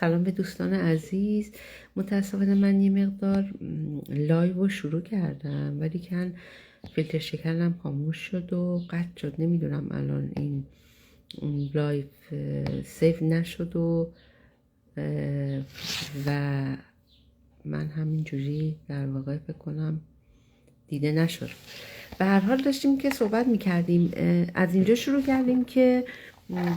سلام به دوستان عزیز. متاسفانه من یه مقدار لایو رو شروع کردم ولی کن فیلتر شکنم خاموش شد و قطع شد. نمیدونم الان این لایو سیو نشد و من همینجوری در واقع بکنم دیده نشد. به هر حال داشتیم که صحبت میکردیم، از اینجا شروع کردیم که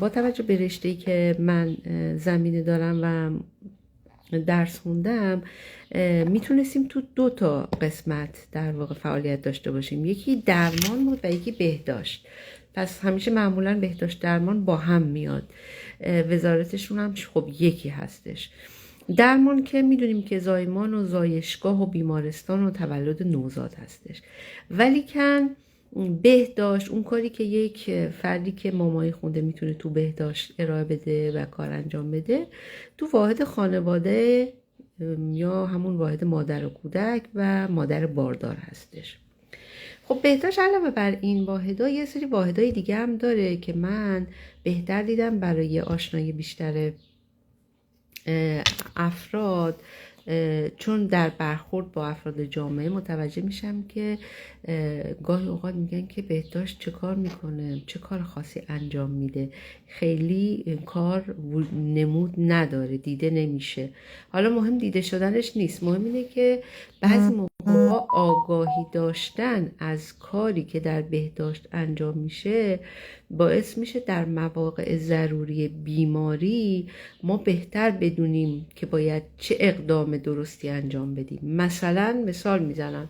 با توجه به رشته‌ای که من زمینه دارم و درس خوندم میتونستیم تو 2 تا قسمت در واقع فعالیت داشته باشیم. یکی درمان بود و یکی بهداشت. پس همیشه معمولا بهداشت درمان با هم میاد، وزارتشون هم خب یکی هستش. درمان که میدونیم که زایمان و زایشگاه و بیمارستان و تولد نوزاد هستش، ولی کن بهداشت اون کاری که یک فردی که مامایی خونده میتونه تو بهداشت ارائه بده و کار انجام بده تو واحد خانواده یا همون واحد مادر و کودک و مادر باردار هستش. خب بهداشت علاوه بر این واحدها یه سری واحدهای دیگه هم داره که من بهتر دیدم برای آشنایی بیشتر افراد، چون در برخورد با افراد جامعه متوجه میشم که گاهی اوقات میگن که بهداشت چه کار میکنه، چه کار خاصی انجام میده، خیلی کار نمود نداره، دیده نمیشه. حالا مهم دیده شدنش نیست، مهم اینه که بعضی موقعا آگاهی داشتن از کاری که در بهداشت انجام میشه باعث میشه در مواقع ضروری بیماری ما بهتر بدونیم که باید چه اقدام درستی انجام بدیم. مثلا مثال میزنم،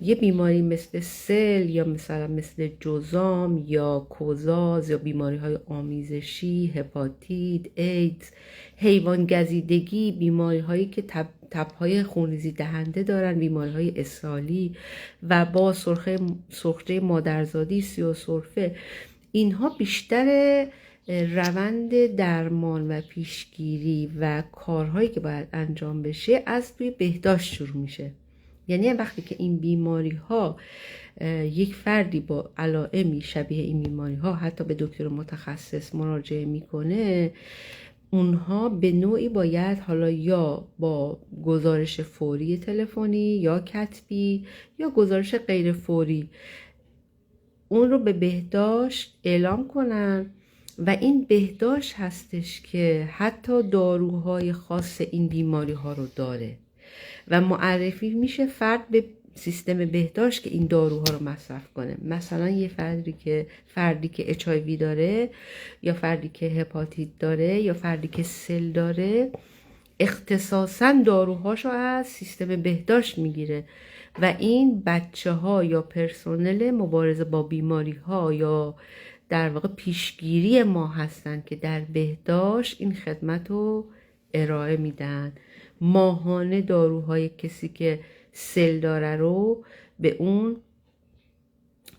یه بیماری مثل سل یا مثلا مثل جذام یا کوزاز یا بیماری های آمیزشی، هپاتیت، ایدز، حیوان گزیدگی، بیماری هایی که تبهای خونریزی دهنده دارن، بیماری های اسهالی و با سرخجه مادرزادی، سیاه‌سرفه، اینها بیشتر روند درمان و پیشگیری و کارهایی که باید انجام بشه از توی بهداشت شروع میشه. یعنی وقتی که این بیماری ها یک فردی با علائمی شبیه این بیماری ها حتی به دکتر متخصص مراجعه میکنه، اونها به نوعی باید حالا یا با گزارش فوری تلفنی یا کتبی یا گزارش غیر فوری اون رو به بهداشت اعلام کنن و این بهداشت هستش که حتی داروهای خاص این بیماری ها رو داره و معرفی میشه فرد به سیستم بهداشت که این داروها رو مصرف کنه. مثلا یه فردی که HIV داره یا فردی که هپاتیت داره یا فردی که سل داره اختصاصاً داروهاشو از سیستم بهداشت میگیره و این بچه ها یا پرسنل مبارزه با بیماری ها یا در واقع پیشگیری ما هستن که در بهداشت این خدمت رو ارائه میدن. ماهانه داروهای کسی که سل داره رو به اون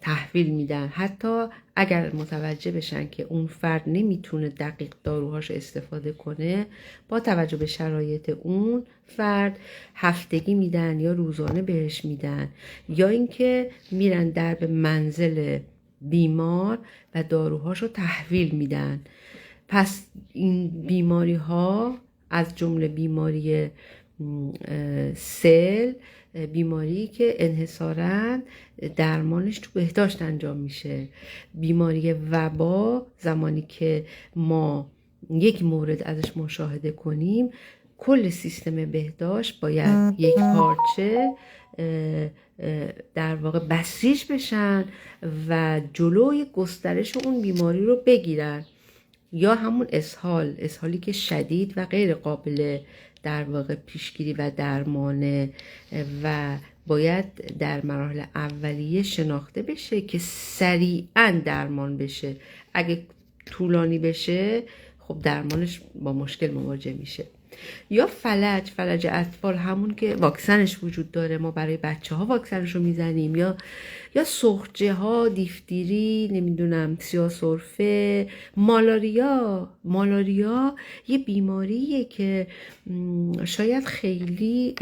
تحویل میدن، حتی اگر متوجه بشن که اون فرد نمیتونه دقیق داروهاش استفاده کنه، با توجه به شرایط اون فرد هفتگی میدن یا روزانه بهش میدن یا اینکه میرن در به منزل بیمار و داروهاشو تحویل میدن. پس این بیماری ها از جمله بیماری سل، بیماری که انحصاراً درمانش تو بهداشت انجام میشه. بیماری وبا زمانی که ما یک مورد ازش مشاهده کنیم، کل سیستم بهداشت باید یک پارچه در واقع بسیج بشن و جلوی گسترش اون بیماری رو بگیرن. یا همون اسهالی که شدید و غیر قابل در واقع پیشگیری و درمانه و باید در مراحل اولیه شناخته بشه که سریعا درمان بشه. اگه طولانی بشه خب درمانش با مشکل مواجه میشه. یا فلج اطفال، همون که واکسنش وجود داره، ما برای بچه ها واکسنش رو میزنیم، یا سرخجه ها، دیفتری، نمیدونم سیاه‌سرفه، مالاریا یه بیماریه که شاید خیلی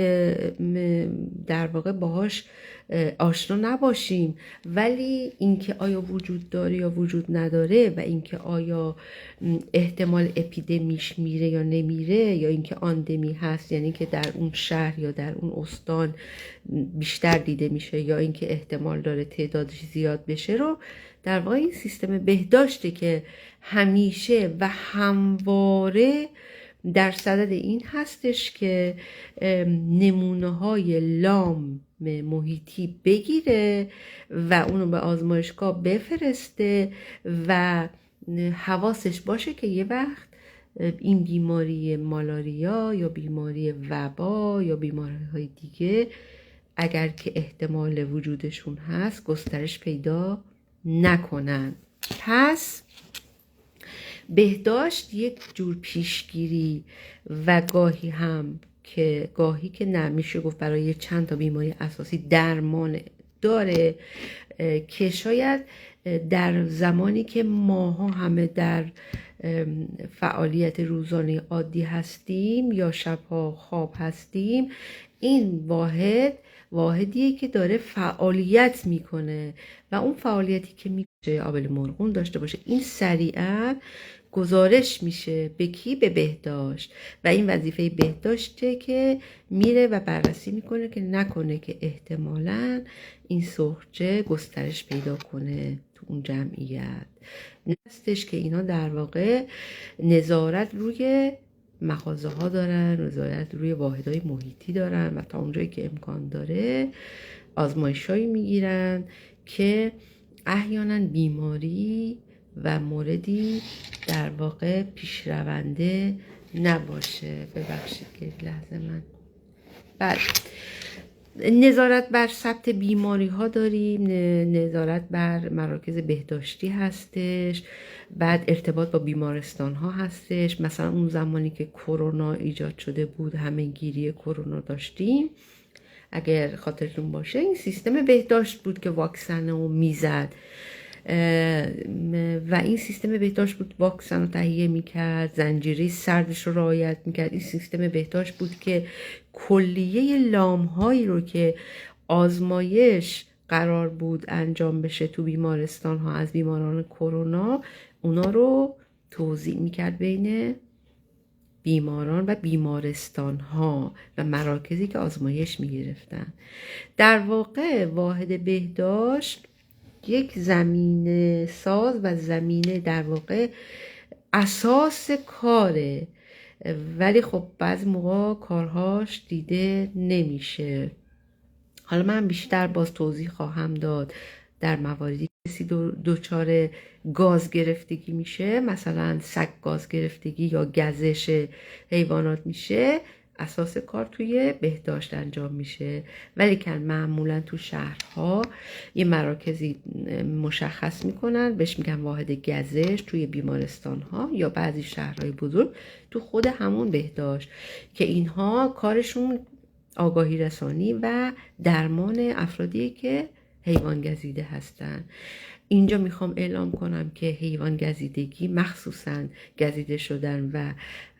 در واقع باهاش آشنا نباشیم، ولی اینکه آیا وجود داره یا وجود نداره و اینکه آیا احتمال اپیدمیش میره یا نمیره، یا اینکه آندمی هست یعنی که در اون شهر یا در اون استان بیشتر دیده میشه، یا اینکه احتمال داره تعدادش زیاد بشه، رو در واقع این سیستم بهداشته که همیشه و همواره در صدد این هستش که نمونه های لام محیطی بگیره و اونو به آزمایشگاه بفرسته و حواسش باشه که یه وقت این بیماری مالاریا یا بیماری وبا یا بیماری های دیگه اگر که احتمال وجودشون هست گسترش پیدا نکنن. پس بهداشت یک جور پیشگیری و گاهی که نمیشه گفت برای چند تا بیماری اساسی درمان داره که شاید در زمانی که ماها همه در فعالیت روزانه عادی هستیم یا شبها خواب هستیم، این واحدیه که داره فعالیت میکنه و اون فعالیتی که میکنه آبل مرغون داشته باشه، این سریعا گزارش میشه به کی؟ به بهداشت. و این وظیفه بهداشته که میره و بررسی میکنه که نکنه که احتمالاً این سرخچه گسترش پیدا کنه تو اون جمعیت. نستش که اینا در واقع نظارت روی مغازه ها دارن، نظارت روی واحدهای محیطی دارن و تا اونجایی که امکان داره آزمایشایی میگیرن که احیانا بیماری و موردی در واقع پیشرونده نباشه. ببخشید که لحظه من. بعد نظارت بر ثبت بیماری ها داریم، نظارت بر مراکز بهداشتی هستش، بعد ارتباط با بیمارستان ها هستش. مثلا اون زمانی که کرونا ایجاد شده بود، همه گیری کرونا داشتیم، اگر خاطرتون باشه این سیستم بهداشت بود که واکسن رو میزد و این سیستم بهداشت بود واکسن رو تهیه میکرد، زنجیره سردش رو رعایت میکرد. این سیستم بهداشت بود که کلیه لامهایی رو که آزمایش قرار بود انجام بشه تو بیمارستان ها از بیماران کرونا، اونا رو توزیع میکرد بین بیماران و بیمارستان ها و مراکزی که آزمایش میگرفتن. در واقع واحد بهداشت یک زمینه ساز و زمینه در واقع اساس کاره، ولی خب بعضی موقع کارهاش دیده نمیشه. حالا من بیشتر باز توضیح خواهم داد در مواردی کسی دچار گاز گرفتگی میشه، مثلا سگ گاز گرفتگی یا گزش حیوانات میشه، اساس کار توی بهداشت انجام میشه. ولی که معمولا تو شهرها یه مراکزی مشخص میکنن بهش میگن واحد گزش توی بیمارستان ها یا بعضی شهرهای بزرگ تو خود همون بهداشت، که اینها کارشون آگاهی رسانی و درمان افرادی که حیوان گزیده هستن. اینجا میخوام اعلام کنم که حیوان گزیدگی، مخصوصا گزیده شدن و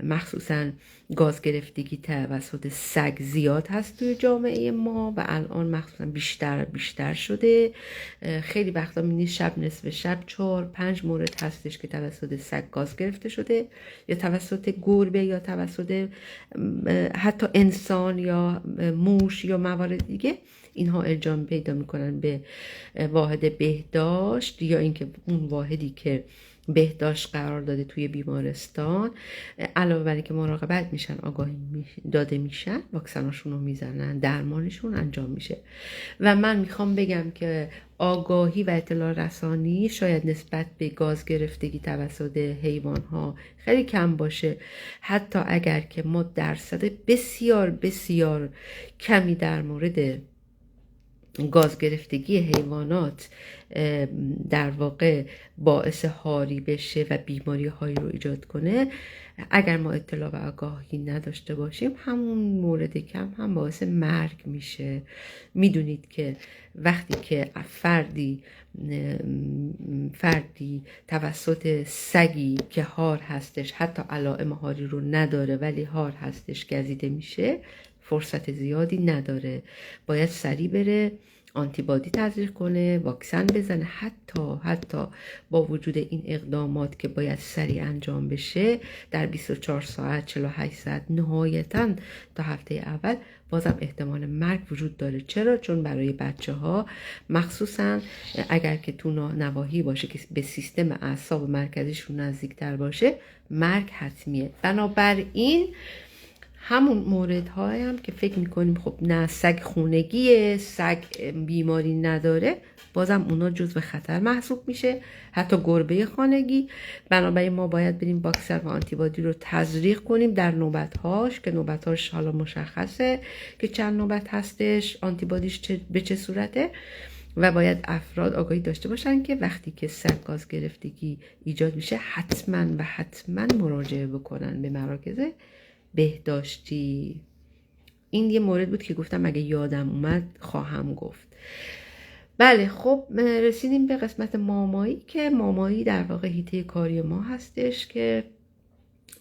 مخصوصا گاز گرفتگی توسط سگ زیاد هست توی جامعه ما و الان مخصوصا بیشتر شده. خیلی وقتا می‌بینید شب نصف شب 4-5 مورد هستش که توسط سگ گاز گرفته شده، یا توسط گربه یا توسط حتی انسان یا موش یا موارد دیگه. اینها ارجاع پیدا میکنن به واحد بهداشت، یا اینکه اون واحدی که بهداشت قرار داده توی بیمارستان علاوه بر اینکه مراقبت میشن، آگاهی داده میشن، واکسناشون رو میزنن، درمانشون انجام میشه. و من میخوام بگم که آگاهی و اطلاع رسانی شاید نسبت به گاز گرفتگی توسط حیوان ها خیلی کم باشه، حتی اگر که ما درصد بسیار بسیار کمی در مورد گاز گرفتگی حیوانات در واقع باعث هاری بشه و بیماری هایی رو ایجاد کنه، اگر ما اطلاع و آگاهی نداشته باشیم همون مورد کم هم باعث مرگ میشه. میدونید که وقتی که فردی توسط سگی که هار هستش، حتی علائم هاری رو نداره ولی هار هستش، گزیده میشه، فرصت زیادی نداره، باید سریع بره آنتیبادی تزریق کنه، واکسن بزنه. حتی با وجود این اقدامات که باید سریع انجام بشه در 24 ساعت 48 ساعت نهایتاً تا هفته اول، بازم احتمال مرگ وجود داره. چرا؟ چون برای بچه ها مخصوصاً اگر که تو نواحی باشه که به سیستم اعصاب مرکزیشون نزدیکتر باشه، مرگ حتمیه. بنابراین همون موردهایی هم که فکر میکنیم خب نه سگ خونگیه، سگ بیماری نداره، بازم اونا جزو خطر محسوب میشه، حتی گربه خانگی. بنابراین ما باید بریم واکسن و آنتیبادی رو تزریق کنیم در نوبتهاش، که نوبتهاش حالا مشخصه که چند نوبت هستش، آنتیبادیش به چه صورته. و باید افراد آگاهی داشته باشن که وقتی که سگ گاز گرفتگی ایجاد میشه حتما مراجعه بکنن به مراکز بهداشتی. این یه مورد بود که گفتم اگه یادم اومد خواهم گفت. بله خب رسیدیم به قسمت مامایی، که مامایی در واقع حیطه کاری ما هستش که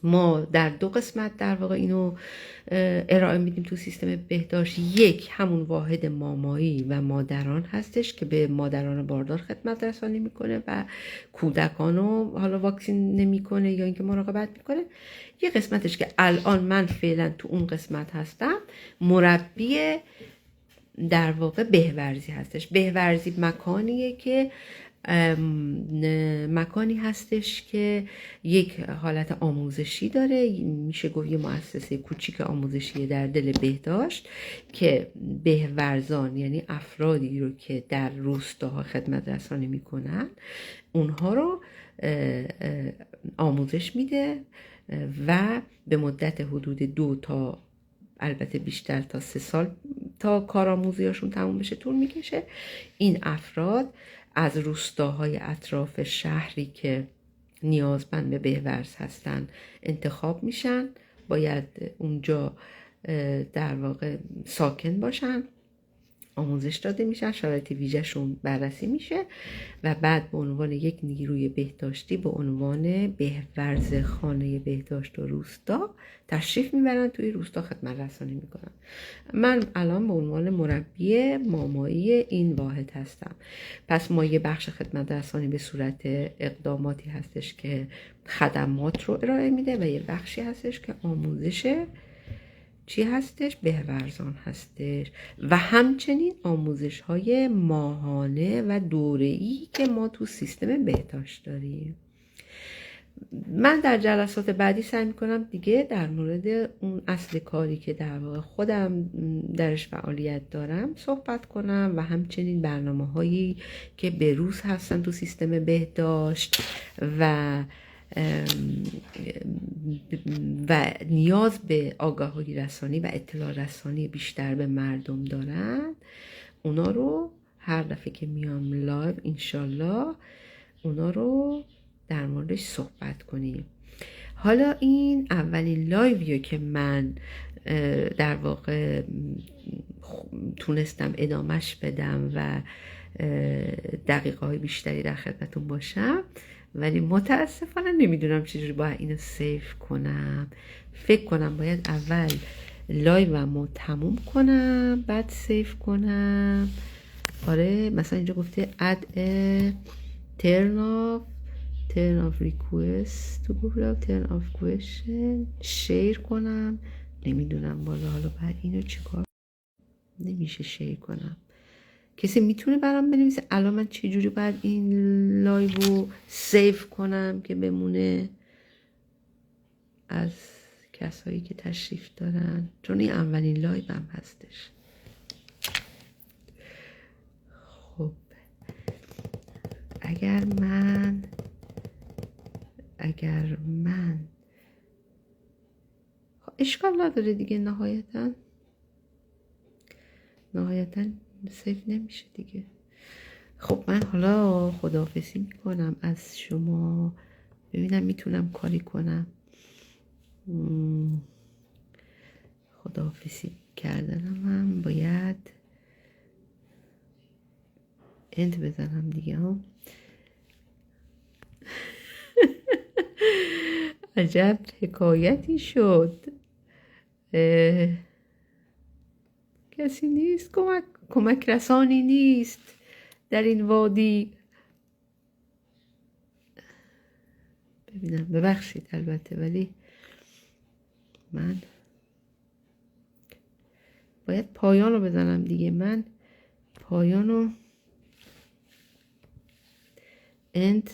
ما در 2 قسمت در واقع اینو ارائه میدیم تو سیستم بهداشت. یک همون واحد مامایی و مادران هستش که به مادران باردار خدمت رسانی میکنه و کودکان رو حالا واکسین نمیکنه یا اینکه مراقبت میکنه. یه قسمتش که الان من فعلا تو اون قسمت هستم، مربی در واقع بهورزی هستش. بهورزی مکانی هستش که یک حالت آموزشی داره، میشه گفت یه مؤسسه کوچیک آموزشی در دل بهداشت که بهورزان یعنی افرادی رو که در روستاها خدمت رسانی میکنن اونها رو آموزش میده و به مدت حدود 2 تا البته بیشتر تا 3 سال تا کارآموزیاشون تموم بشه طول میکشه. این افراد از روستاهای اطراف شهری که نیازمند به بهورز هستن انتخاب میشن، باید اونجا در واقع ساکن باشن، آموزش داده میشن، شرایط ویژه‌شون بررسی میشه و بعد به عنوان یک نیروی بهداشتی به عنوان بهورز خانه بهداشت و روستا تشریف میبرن توی روستا خدمت رسانی میکنن. من الان به عنوان مربی مامایی این واحد هستم. پس ما یه بخش خدمت رسانی به صورت اقداماتی هستش که خدمات رو ارائه میده و یه بخشی هستش که آموزش چی هستش؟ بهورزان هستش و همچنین آموزش های ماهانه و دوره‌ای که ما تو سیستم بهداشت داریم. من در جلسات بعدی سعی میکنم دیگه در مورد اون اصل کاری که در واقع خودم درش فعالیت دارم صحبت کنم و همچنین برنامه هایی که به روز هستن تو سیستم بهداشت و نیاز به آگاهی رسانی و اطلاع رسانی بیشتر به مردم دارن، اونا رو هر دفعه که میام لایو انشالله اونا رو در موردش صحبت کنیم. حالا این اولین لایویه که من در واقع تونستم ادامش بدم و دقیقه های بیشتری در خدمتون باشم، ولی متاسفانه نمیدونم چجوری باید اینو سیف کنم. فکر کنم باید اول لایومو تموم کنم بعد سیف کنم. آره مثلا اینجا گفته add a turn of request to Google, turn of question، شیر کنم. نمیدونم بالا حالا بعد اینو چیکار، نمیشه شیر کنم. کسی میتونه برام بنویسه الان من چجوری باید این لایو رو سیف کنم که بمونه از کسایی که تشریف دارن، چون این اولین لایو هم هستش. خب اگر من اشکال نداره دیگه، نهایتا سیف نمیشه دیگه. خب من حالا خداحافظی میکنم از شما، ببینم میتونم کاری کنم. خداحافظی کردنم هم باید اند بزنم دیگه ها. عجب حکایتی شد. کسی نیست کمک رسانی نیست در این وادی. ببینم، ببخشید البته، ولی من باید پایان رو بزنم دیگه. من پایان رو end